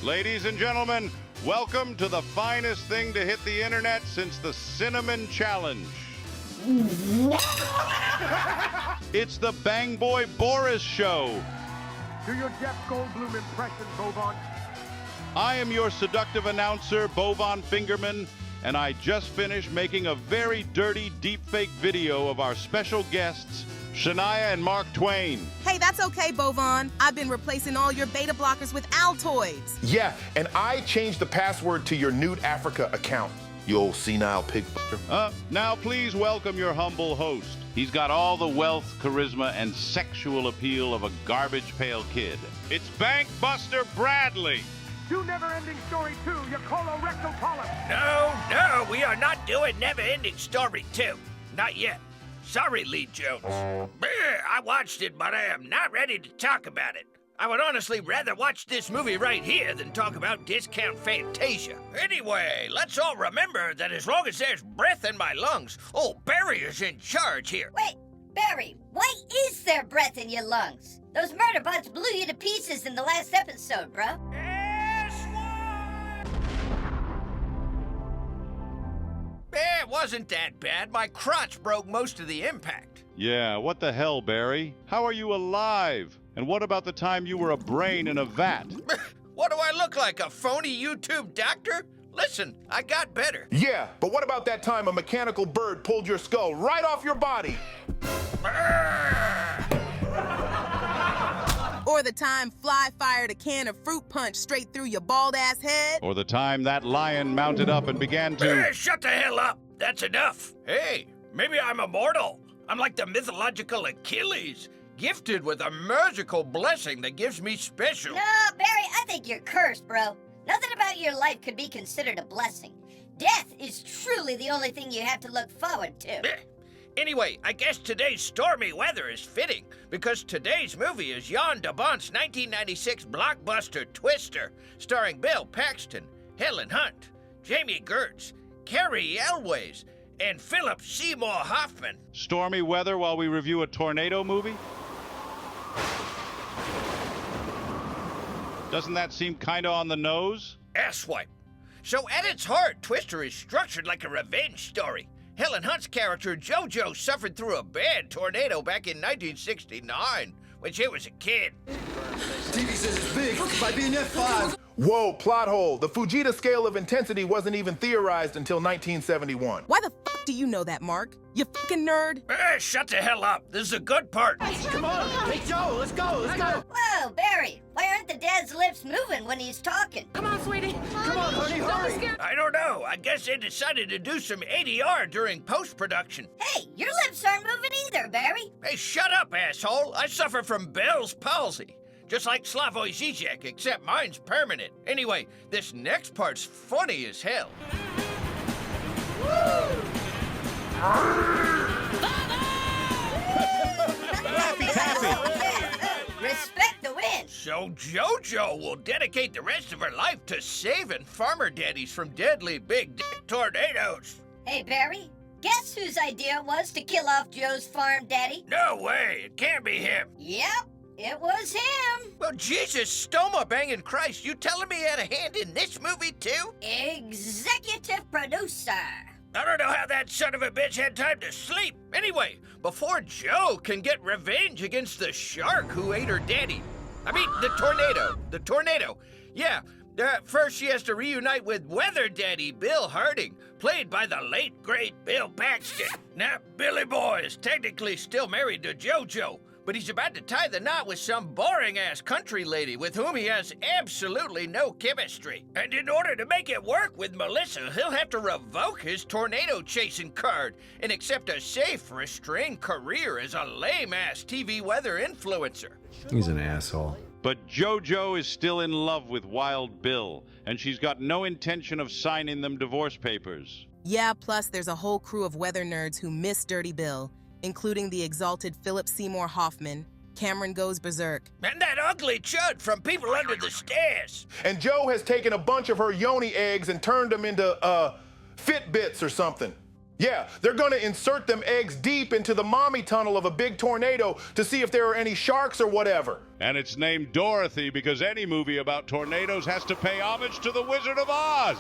Ladies and gentlemen, welcome to the finest thing to hit the internet since the Cinnamon Challenge. It's the Bang Boy Boris Show. Do your Jeff Goldblum impression, Bovon. I am your seductive announcer, Bovon Fingerman, and I just finished making a very dirty deepfake video of our special guests, Shania and Mark Twain. Hey, that's okay, Bovon. I've been replacing all your beta blockers with Altoids. Yeah, and I changed the password to your Nude Africa account, you old senile pig. Now please welcome your humble host. He's got all the wealth, charisma, and sexual appeal of a garbage pail kid. It's Bankbuster Bradley. Do Never-Ending Story 2, your colorectal polyp. No, we are not doing Never-Ending Story 2. Not yet. Sorry, Lee Jones. I watched it, but I am not ready to talk about it. I would honestly rather watch this movie right here than talk about Discount Fantasia. Anyway, let's all remember that as long as there's breath in my lungs, old Barry is in charge here. Wait, Barry, why is there breath in your lungs? Those murder bots blew you to pieces in the last episode, bro. It wasn't that bad. My crotch broke most of the impact. Yeah, what the hell, Barry? How are you alive? And what about the time you were a brain in a vat? What do I look like, a phony YouTube doctor? Listen, I got better. Yeah, but what about that time a mechanical bird pulled your skull right off your body? Or the time Fly fired a can of fruit punch straight through your bald-ass head. Or the time that lion mounted up and began to... Shut the hell up. That's enough. Hey, maybe I'm immortal. I'm like the mythological Achilles, gifted with a magical blessing that gives me special... No, Barry, I think you're cursed, bro. Nothing about your life could be considered a blessing. Death is truly the only thing you have to look forward to. Anyway, I guess today's stormy weather is fitting, because today's movie is Jan de Bont's 1996 blockbuster Twister, starring Bill Paxton, Helen Hunt, Jami Gertz, Cary Elwes, and Philip Seymour Hoffman. Stormy weather while we review a tornado movie? Doesn't that seem kinda on the nose? Asswipe. So at its heart, Twister is structured like a revenge story. Helen Hunt's character, JoJo, suffered through a bad tornado back in 1969 when she was a kid. TV says it's big by being F5. Whoa, plot hole. The Fujita scale of intensity wasn't even theorized until 1971. Why the fuck do you know that, Mark? You fucking nerd. Shut the hell up. This is a good part. Come on, hey Joe, let's go. Whoa, Barry, why aren't the dad's lips moving when he's talking? Come on, honey, hurry. I don't know. I guess they decided to do some ADR during post-production. Hey, your lips aren't moving either, Barry. Hey, shut up, asshole. I suffer from Bell's palsy. Just like Slavoj Žižek, except mine's permanent. Anyway, this next part's funny as hell. Laffy taffy. Respect the win. So JoJo will dedicate the rest of her life to saving farmer daddies from deadly big dick tornadoes. Hey, Barry, guess whose idea it was to kill off Joe's farm daddy? No way, it can't be him. Yep, it was him. Well, Jesus, stoma banging Christ, you telling me he had a hand in this movie too? Executive producer. I don't know how that son of a bitch had time to sleep. Anyway, before Joe can get revenge against the shark who ate her daddy. I mean, the tornado. Yeah, first she has to reunite with weather daddy Bill Harding, played by the late, great Bill Paxton. Now, Billy Boy is technically still married to JoJo, but he's about to tie the knot with some boring-ass country lady with whom he has absolutely no chemistry. And in order to make it work with Melissa, he'll have to revoke his tornado-chasing card and accept a safe, restrained career as a lame-ass TV weather influencer. He's an asshole. But JoJo is still in love with Wild Bill, and she's got no intention of signing them divorce papers. Yeah, plus there's a whole crew of weather nerds who miss Dirty Bill, including the exalted Philip Seymour Hoffman, Cameron Goes Berserk, And that ugly chud from People Under the Stairs. And Joe has taken a bunch of her yoni eggs and turned them into, Fitbits or something. Yeah, they're gonna insert them eggs deep into the mommy tunnel of a big tornado to see if there are any sharks or whatever. And it's named Dorothy because any movie about tornadoes has to pay homage to the Wizard of Oz.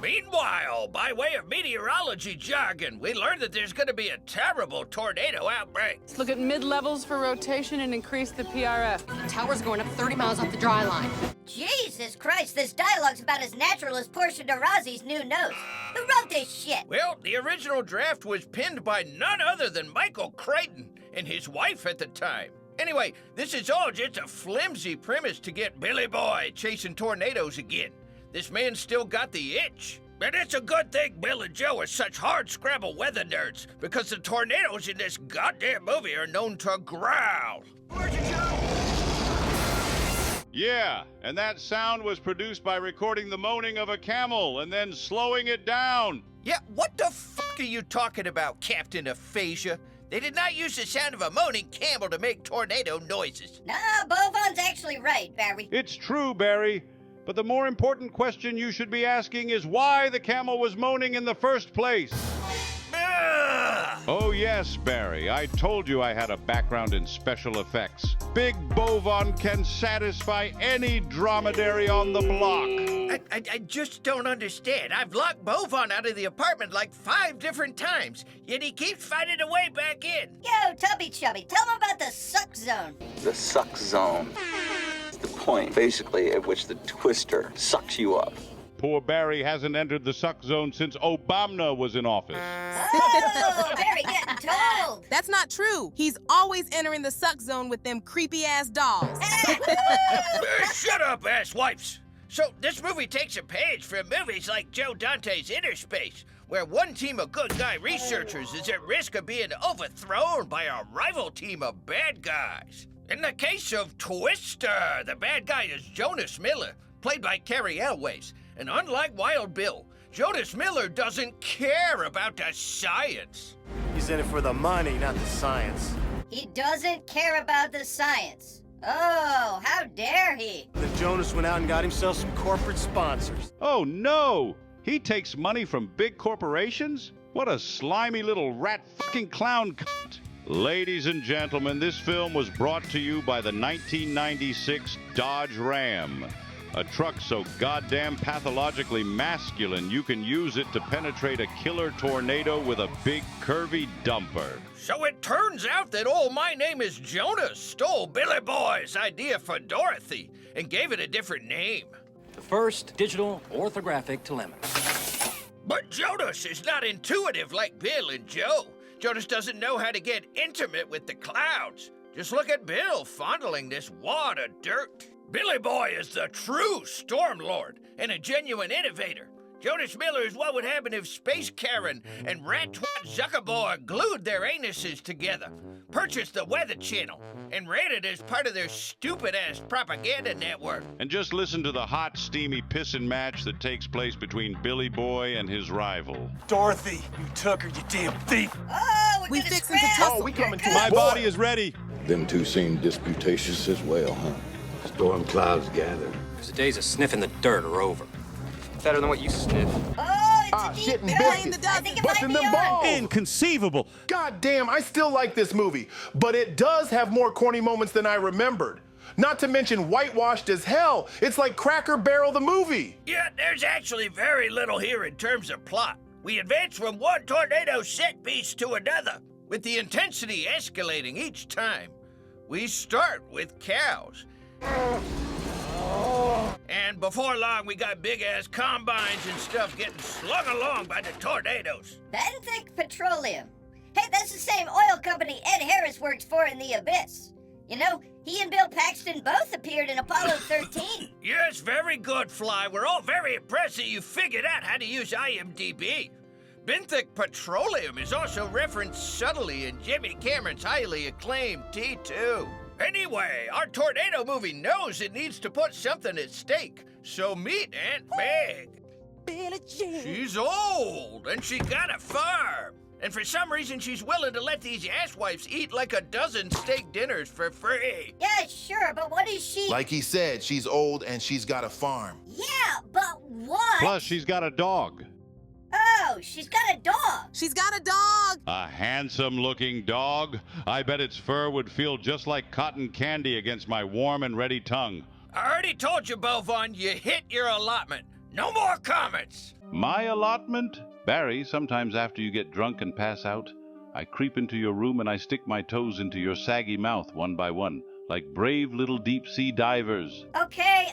Meanwhile, by way of meteorology jargon, we learned that there's going to be a terrible tornado outbreak. Let's look at mid-levels for rotation and increase the PRF. Tower's going up 30 miles off the dry line. Jesus Christ, this dialogue's about as natural as Portia de Rossi's new nose. Who wrote this shit? Well, the original draft was penned by none other than Michael Crichton and his wife at the time. Anyway, this is all just a flimsy premise to get Billy Boy chasing tornadoes again. This man's still got the itch. And it's a good thing Bill and Joe are such hard-scrabble weather nerds, because the tornadoes in this goddamn movie are known to growl. Yeah, and that sound was produced by recording the moaning of a camel and then slowing it down. Yeah, what the fuck are you talking about, Captain Aphasia? They did not use the sound of a moaning camel to make tornado noises. Nah, Bovon's actually right, Barry. It's true, Barry. But the more important question you should be asking is why the camel was moaning in the first place. Oh yes, Barry, I told you I had a background in special effects. Big Bovon can satisfy any dromedary on the block. I just don't understand. I've locked Bovon out of the apartment like 5 different times, yet he keeps finding a way back in. Yo, Tubby Chubby, tell him about the suck zone. The suck zone. The point, basically, at which the twister sucks you up. Poor Barry hasn't entered the suck zone since Obama was in office. Oh, Barry getting told. That's not true. He's always entering the suck zone with them creepy-ass dolls. Shut up, asswipes. So, this movie takes a page from movies like Joe Dante's Inner Space, where one team of good guy researchers is at risk of being overthrown by a rival team of bad guys. In the case of Twister, the bad guy is Jonas Miller, played by Cary Elwes. And unlike Wild Bill, Jonas Miller doesn't care about the science. He's in it for the money, not the science. He doesn't care about the science. Oh, how dare he? Then Jonas went out and got himself some corporate sponsors. Oh no! He takes money from big corporations? What a slimy little rat fucking clown cunt. Ladies and gentlemen, this film was brought to you by the 1996 Dodge Ram. A truck so goddamn pathologically masculine you can use it to penetrate a killer tornado with a big curvy dumper. So it turns out that old My Name is Jonas stole Billy Boy's idea for Dorothy and gave it a different name. The first digital orthographic telemeter. But Jonas is not intuitive like Bill and Joe. Jonas doesn't know how to get intimate with the clouds. Just look at Bill fondling this wad of dirt. Billy Boy is the true storm lord and a genuine innovator. Jonas Miller is what would happen if Space Karen and Rat Twat Zuckerberg glued their anuses together, purchased the Weather Channel, and ran it as part of their stupid-ass propaganda network. And just listen to the hot, steamy pissin' match that takes place between Billy Boy and his rival. Dorothy, you took her, you damn thief. Oh, We fixing to tussle. Oh, we coming to My it, boy. body is ready. Them two seem disputatious as well, huh? Storm clouds gather. Because the days of sniffing the dirt are over. Better than what you sniff. Oh, it's a deep shit and cut. biscuits. I think it Busting might be them on. balls. Inconceivable. God damn, I still like this movie, but it does have more corny moments than I remembered. Not to mention whitewashed as hell. It's like Cracker Barrel the movie. Yeah, there's actually very little here in terms of plot. We advance from one tornado set piece to another, with the intensity escalating each time. We start with cows. And before long, we got big-ass combines and stuff getting slung along by the tornadoes. Benthic Petroleum. Hey, that's the same oil company Ed Harris works for in The Abyss. You know, he and Bill Paxton both appeared in Apollo 13. Yes, very good, Fly. We're all very impressed that you figured out how to use IMDb. Benthic Petroleum is also referenced subtly in Jimmy Cameron's highly acclaimed T2. Anyway, our tornado movie knows it needs to put something at stake, so meet Aunt Meg. Billy Jean. She's old, and she got a farm. And for some reason, she's willing to let these asswipes eat like a dozen steak dinners for free. Yeah, sure, but what is she? Like he said, she's old and she's got a farm. Yeah, but what? Plus, she's got a dog. Oh, she's got a dog. She's got a dog. A handsome-looking dog? I bet its fur would feel just like cotton candy against my warm and ready tongue. I already told you, Bovon, you hit your allotment. No more comments. My allotment? Barry, sometimes after you get drunk and pass out, I creep into your room and I stick my toes into your saggy mouth one by one, like brave little deep-sea divers. Okay.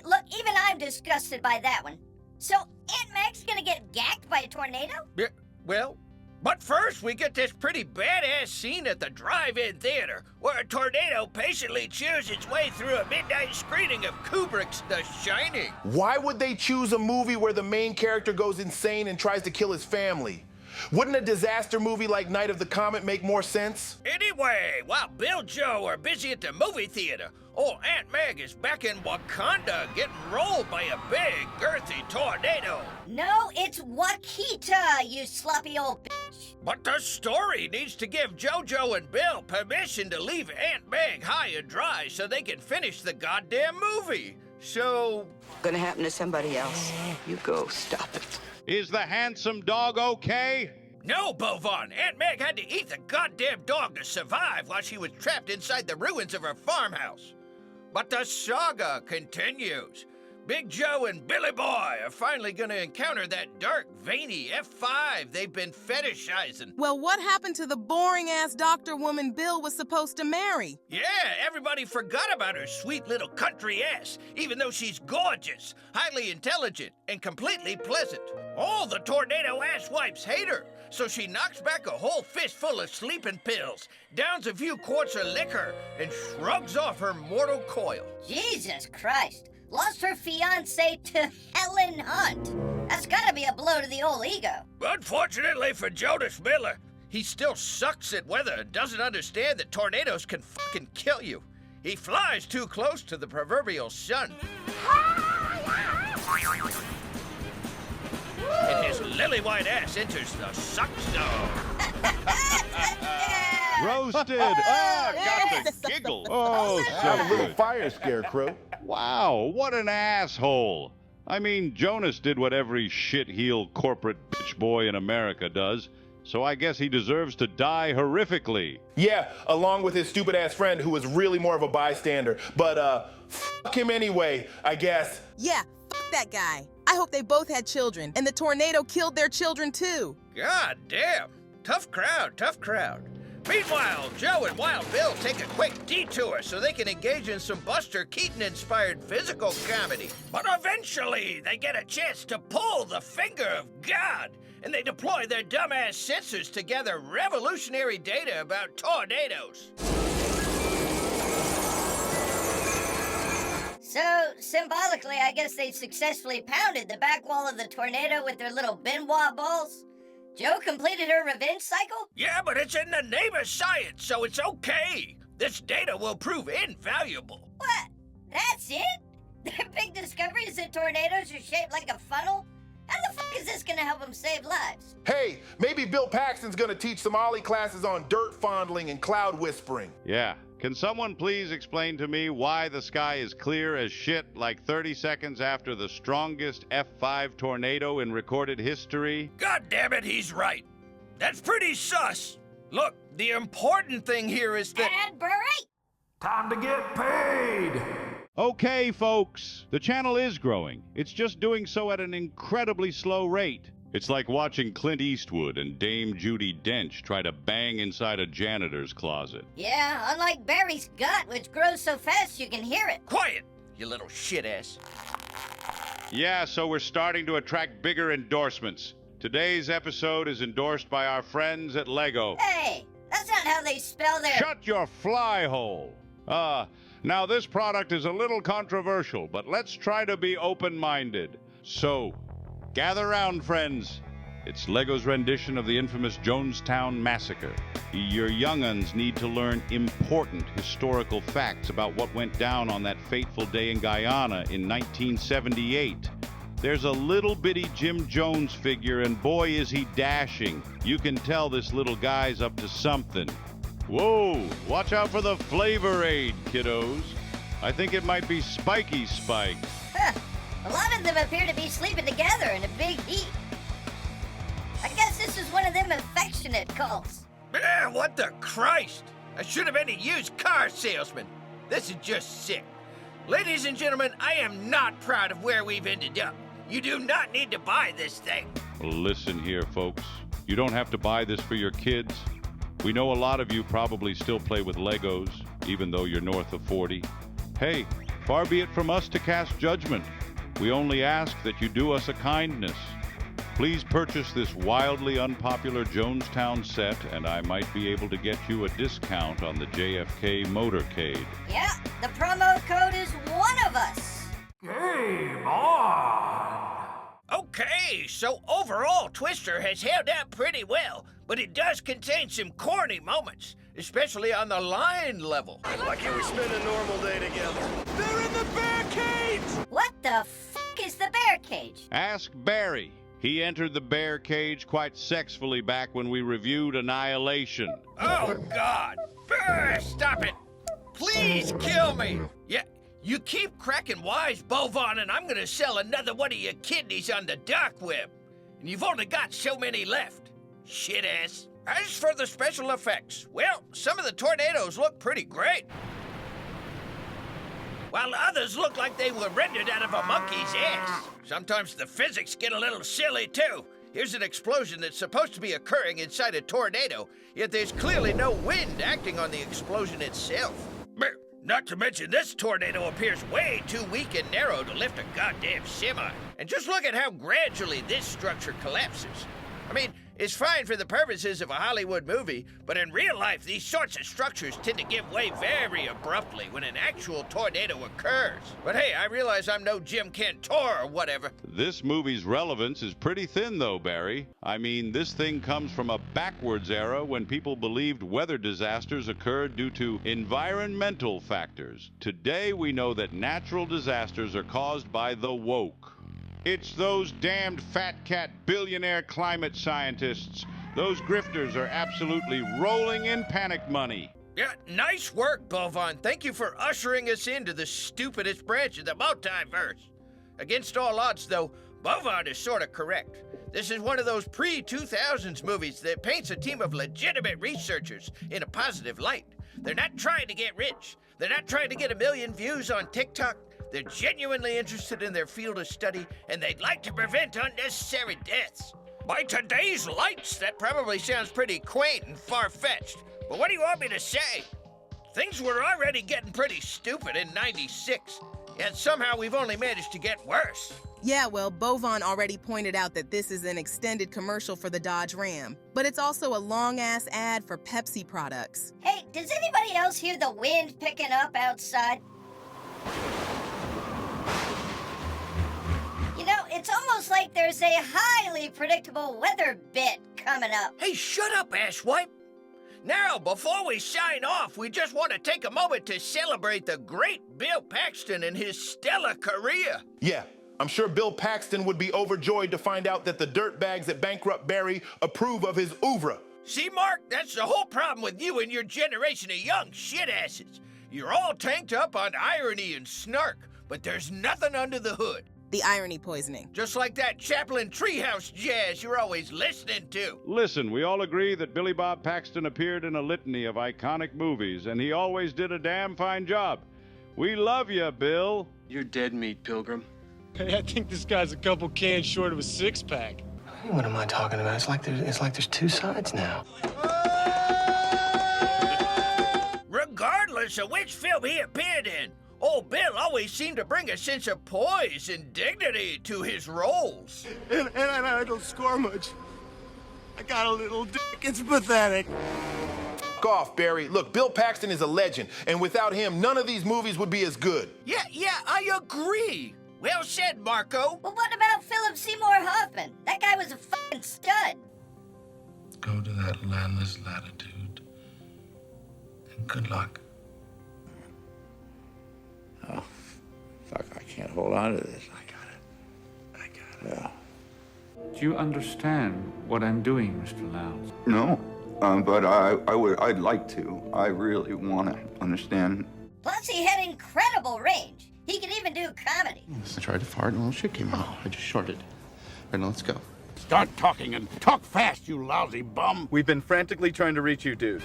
Look, even I'm disgusted by that one. So, Aunt Meg's gonna get gacked by a tornado? Yeah, well, but first we get this pretty badass scene at the drive-in theater, where a tornado patiently chews its way through a midnight screening of Kubrick's The Shining. Why would they choose a movie where the main character goes insane and tries to kill his family? Wouldn't a disaster movie like Night of the Comet make more sense? Anyway, while Bill and Joe are busy at the movie theater, old Aunt Meg is back in Wakanda getting rolled by a big, girthy tornado. No, it's Wakita, you sloppy old bitch. But the story needs to give JoJo and Bill permission to leave Aunt Meg high and dry so they can finish the goddamn movie. So... Gonna happen to somebody else. You go, stop it. Is the handsome dog okay? No, Bovon. Aunt Meg had to eat the goddamn dog to survive while she was trapped inside the ruins of her farmhouse. But the saga continues. Big Joe and Billy Boy are finally gonna encounter that dark, veiny F5 they've been fetishizing. Well, what happened to the boring-ass doctor woman Bill was supposed to marry? Yeah, everybody forgot about her sweet little country ass, even though she's gorgeous, highly intelligent, and completely pleasant. All the tornado asswipes hate her, so she knocks back a whole fistful of sleeping pills, downs a few quarts of liquor, and shrugs off her mortal coil. Jesus Christ. Lost her fiancé to Helen Hunt. That's gotta be a blow to the old ego. Unfortunately for Jonas Miller, he still sucks at weather and doesn't understand that tornadoes can fucking kill you. He flies too close to the proverbial sun. And his lily-white ass enters the suck zone. Roasted! Got the giggle. Oh, Have a so little good. fire scarecrow. Wow, what an asshole. I mean, Jonas did what every shit-heel corporate bitch boy in America does, so I guess he deserves to die horrifically. Yeah, along with his stupid-ass friend who was really more of a bystander. But, fuck him anyway, I guess. Yeah, fuck that guy. I hope they both had children, and the tornado killed their children too. God damn. Tough crowd, tough crowd. Meanwhile, Joe and Wild Bill take a quick detour so they can engage in some Buster Keaton-inspired physical comedy. But eventually, they get a chance to pull the finger of God, and they deploy their dumbass sensors to gather revolutionary data about tornadoes. So, symbolically, I guess they successfully pounded the back wall of the tornado with their little Benoit balls. Joe completed her revenge cycle? Yeah, but it's in the name of science, so it's okay. This data will prove invaluable. What? That's it? Their big discovery is that tornadoes are shaped like a funnel? How the fuck is this gonna help them save lives? Hey, maybe Bill Paxton's gonna teach some Ollie classes on dirt fondling and cloud whispering. Yeah. Can someone please explain to me why the sky is clear as shit like 30 seconds after the strongest F5 tornado in recorded history? God damn it, he's right. That's pretty sus. Look, the important thing here is that... And break! Time to get paid! Okay, folks. The channel is growing. It's just doing so at an incredibly slow rate. It's like watching Clint Eastwood and Dame Judi Dench try to bang inside a janitor's closet. Yeah, unlike Barry's gut, which grows so fast you can hear it. Quiet, you little shit-ass. Yeah, so we're starting to attract bigger endorsements. Today's episode is endorsed by our friends at Lego. Hey, that's not how they spell their... Shut your fly hole! Now this product is a little controversial, but let's try to be open-minded. So, gather round, friends. It's Lego's rendition of the infamous Jonestown Massacre. Your young'uns need to learn important historical facts about what went down on that fateful day in Guyana in 1978. There's a little bitty Jim Jones figure, and boy is he dashing. You can tell this little guy's up to something. Whoa, watch out for the flavor aid, kiddos. I think it might be Spiky Spike. Huh. A lot of them appear to be sleeping together in a big heap. one of them affectionate cults. What the Christ? I should have been a used car salesman. This is just sick. Ladies and gentlemen, I am not proud of where we've ended up. You do not need to buy this thing. Listen here, folks. You don't have to buy this for your kids. We know a lot of you probably still play with Legos, even though you're north of 40. Hey, far be it from us to cast judgment. We only ask that you do us a kindness. Please purchase this wildly unpopular Jonestown set, and I might be able to get you a discount on the JFK motorcade. Yeah, the promo code is one of us. Game on! Okay, so overall, Twister has held up pretty well, but it does contain some corny moments, especially on the line level. Like you would spend a normal day together. They're in the bear cage! What the fuck is the bear cage? Ask Barry. He entered the bear cage quite sexfully back when we reviewed Annihilation. Oh, God! Stop it! Please kill me! Yeah, you keep cracking wise, Bovon, and I'm gonna sell another one of your kidneys on the dark web. And you've only got so many left. Shit-ass. As for the special effects, well, some of the tornadoes look pretty great. While others look like they were rendered out of a monkey's ass. Sometimes the physics get a little silly, too. Here's an explosion that's supposed to be occurring inside a tornado, yet there's clearly no wind acting on the explosion itself. Not to mention this tornado appears way too weak and narrow to lift a goddamn semi. And just look at how gradually this structure collapses. I mean, it's fine for the purposes of a Hollywood movie, but in real life, these sorts of structures tend to give way very abruptly when an actual tornado occurs. But hey, I realize I'm no Jim Cantor or whatever. This movie's relevance is pretty thin, though, Barry. I mean, this thing comes from a backwards era when people believed weather disasters occurred due to environmental factors. Today, we know that natural disasters are caused by the woke. It's those damned fat cat billionaire climate scientists. Those grifters are absolutely rolling in panic money. Yeah, nice work, Bovon. Thank you for ushering us into the stupidest branch of the multiverse. Against all odds, though, Bovon is sort of correct. This is one of those pre-2000s movies that paints a team of legitimate researchers in a positive light. They're not trying to get rich. They're not trying to get 1 million views on TikTok. They're genuinely interested in their field of study, and they'd like to prevent unnecessary deaths. By today's lights, that probably sounds pretty quaint and far-fetched, but what do you want me to say? Things were already getting pretty stupid in '96, and somehow we've only managed to get worse. Yeah, well, Bovon already pointed out that this is an extended commercial for the Dodge Ram, but it's also a long-ass ad for Pepsi products. Hey, does anybody else hear the wind picking up outside? You know, it's almost like there's a highly predictable weather bit coming up. Hey, shut up, Ashwipe. Now, before we sign off, we just want to take a moment to celebrate the great Bill Paxton and his stellar career. Yeah, I'm sure Bill Paxton would be overjoyed to find out that the dirtbags at Bankrupt Barry approve of his oeuvre. See, Mark, that's the whole problem with you and your generation of young shit-asses. You're all tanked up on irony and snark, but there's nothing under the hood. The irony poisoning. Just like that Chaplin Treehouse jazz you're always listening to. Listen, we all agree that Billy Bob Paxton appeared in a litany of iconic movies, and he always did a damn fine job. We love you, Bill. You're dead meat, Pilgrim. Hey, I think this guy's a couple cans short of a six-pack. What am I talking about? It's like there's two sides now. Regardless of which film he appeared in, old Bill always seemed to bring a sense of poise and dignity to his roles. And I don't score much. I got a little dick. It's pathetic. Fuck off, Barry. Look, Bill Paxton is a legend, and without him, none of these movies would be as good. Yeah, I agree. Well said, Marco. Well, what about Philip Seymour Hoffman? That guy was a fucking stud. Go to that landless latitude. And good luck. Oh, fuck, I can't hold on to this. I got it. Yeah. Do you understand what I'm doing, Mr. Lowndes? No, but I'd like to. I really want to understand. Plus, he had incredible range. He could even do comedy. I tried to fart and a little shit came out. I just shorted. Right, now let's go. Start talking and talk fast, you lousy bum. We've been frantically trying to reach you, dude.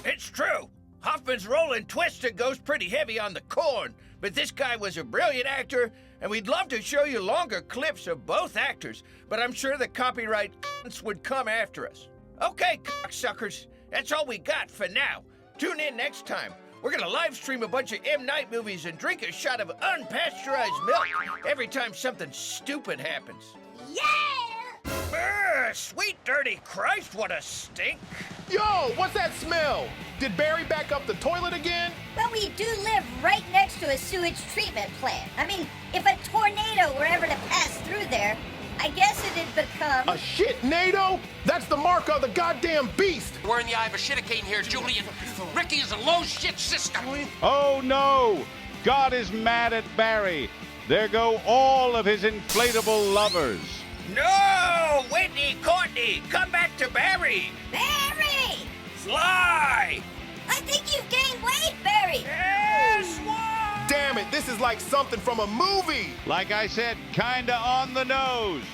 It's true. Hoffman's role in Twisted goes pretty heavy on the corn, but this guy was a brilliant actor, and we'd love to show you longer clips of both actors, but I'm sure the copyright would come after us. Okay, cocksuckers, that's all we got for now. Tune in next time. We're gonna live stream a bunch of M. Night movies and drink a shot of unpasteurized milk every time something stupid happens. Yeah! Sweet dirty Christ, what a stink! Yo, what's that smell? Did Barry back up the toilet again? Well, we do live right next to a sewage treatment plant. I mean, if a tornado were ever to pass through there, I guess it'd become... A shit-nado? That's the mark of the goddamn beast! We're in the eye of a shitacane here, Julian. Ricky is a low shit system. Oh no! God is mad at Barry. There go all of his inflatable lovers. No! Whitney, Courtney, come back to Barry! Barry! Fly! I think you've gained weight, Barry! Yes, what? Damn it, this is like something from a movie! Like I said, kinda on the nose.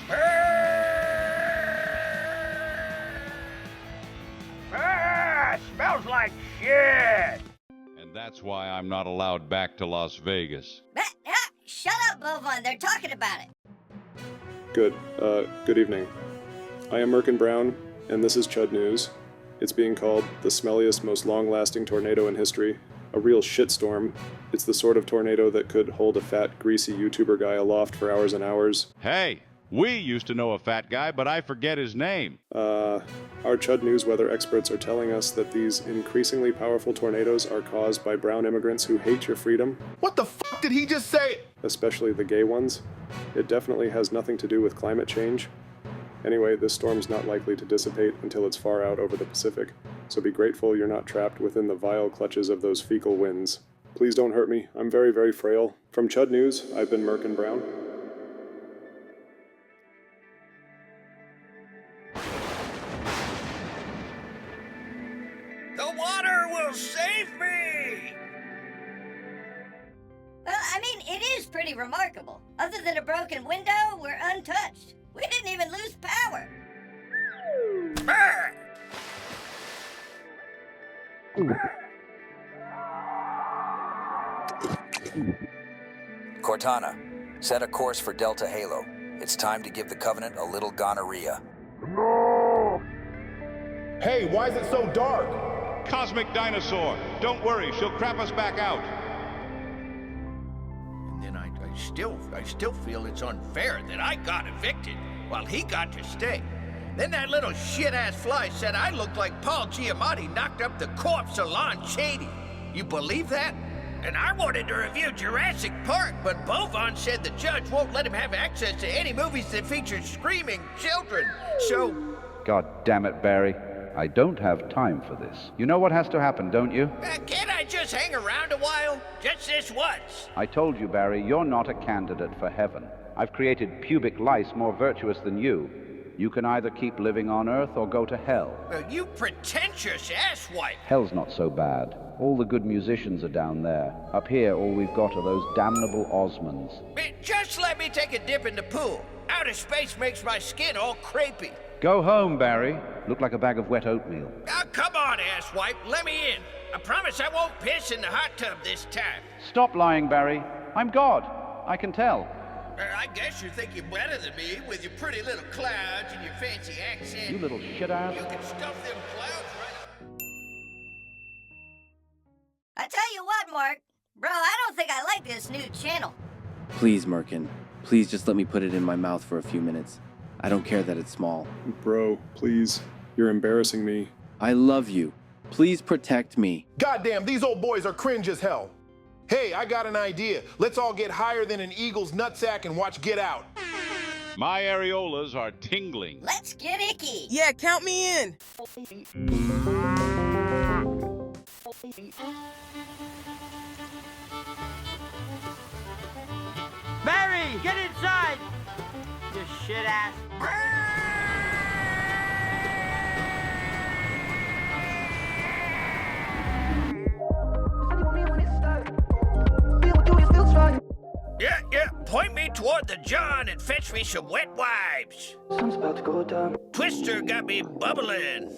Smells like shit! And that's why I'm not allowed back to Las Vegas. Shut up, Bovon. They're talking about it. Good evening. I am Merkin Brown, and this is Chud News. It's being called the smelliest, most long-lasting tornado in history. A real shitstorm. It's the sort of tornado that could hold a fat, greasy YouTuber guy aloft for hours and hours. Hey, we used to know a fat guy, but I forget his name. Our Chud News weather experts are telling us that these increasingly powerful tornadoes are caused by brown immigrants who hate your freedom. What the fuck did he just say? Especially the gay ones. It definitely has nothing to do with climate change. Anyway, this storm's not likely to dissipate until it's far out over the Pacific, so be grateful you're not trapped within the vile clutches of those fecal winds. Please don't hurt me. I'm very, very frail. From Chud News, I've been Merkin Brown. The water will save me! Well, I mean, it is pretty remarkable. Other than a broken window, we're untouched. We didn't even lose power. Cortana, set a course for Delta Halo. It's time to give the Covenant a little gonorrhea. No! Hey, why is it so dark? Cosmic dinosaur. Don't worry, she'll crap us back out. And then I still feel it's unfair that I got evicted while he got to stay. Then that little shit-ass fly said I looked like Paul Giamatti knocked up the corpse of Lon Chaney. You believe that? And I wanted to review Jurassic Park, but Bovon said the judge won't let him have access to any movies that feature screaming children, so... God damn it, Barry. I don't have time for this. You know what has to happen, don't you? Can't I just hang around a while? Just this once. I told you, Barry, you're not a candidate for heaven. I've created pubic lice more virtuous than you. You can either keep living on Earth or go to hell. You pretentious asswipe. Hell's not so bad. All the good musicians are down there. Up here, all we've got are those damnable Osmonds. Just let me take a dip in the pool. Outer space makes my skin all crepey. Go home, Barry. Look like a bag of wet oatmeal. Now, come on, asswipe. Let me in. I promise I won't piss in the hot tub this time. Stop lying, Barry. I'm God. I can tell. I guess you think you're better than me with your pretty little clouds and your fancy accent. You little shit-ass. You can stuff them clouds right up. I tell you what, Mark. Bro, I don't think I like this new channel. Please, Merkin. Please just let me put it in my mouth for a few minutes. I don't care that it's small. Bro, please. You're embarrassing me. I love you. Please protect me. Goddamn, these old boys are cringe as hell. Hey, I got an idea. Let's all get higher than an eagle's nutsack and watch Get Out. My areolas are tingling. Let's get icky. Yeah, count me in. Barry, get inside! You shit-ass. Yeah, point me toward the John and fetch me some wet wipes. Sun's about to go down. Twister got me bubbling.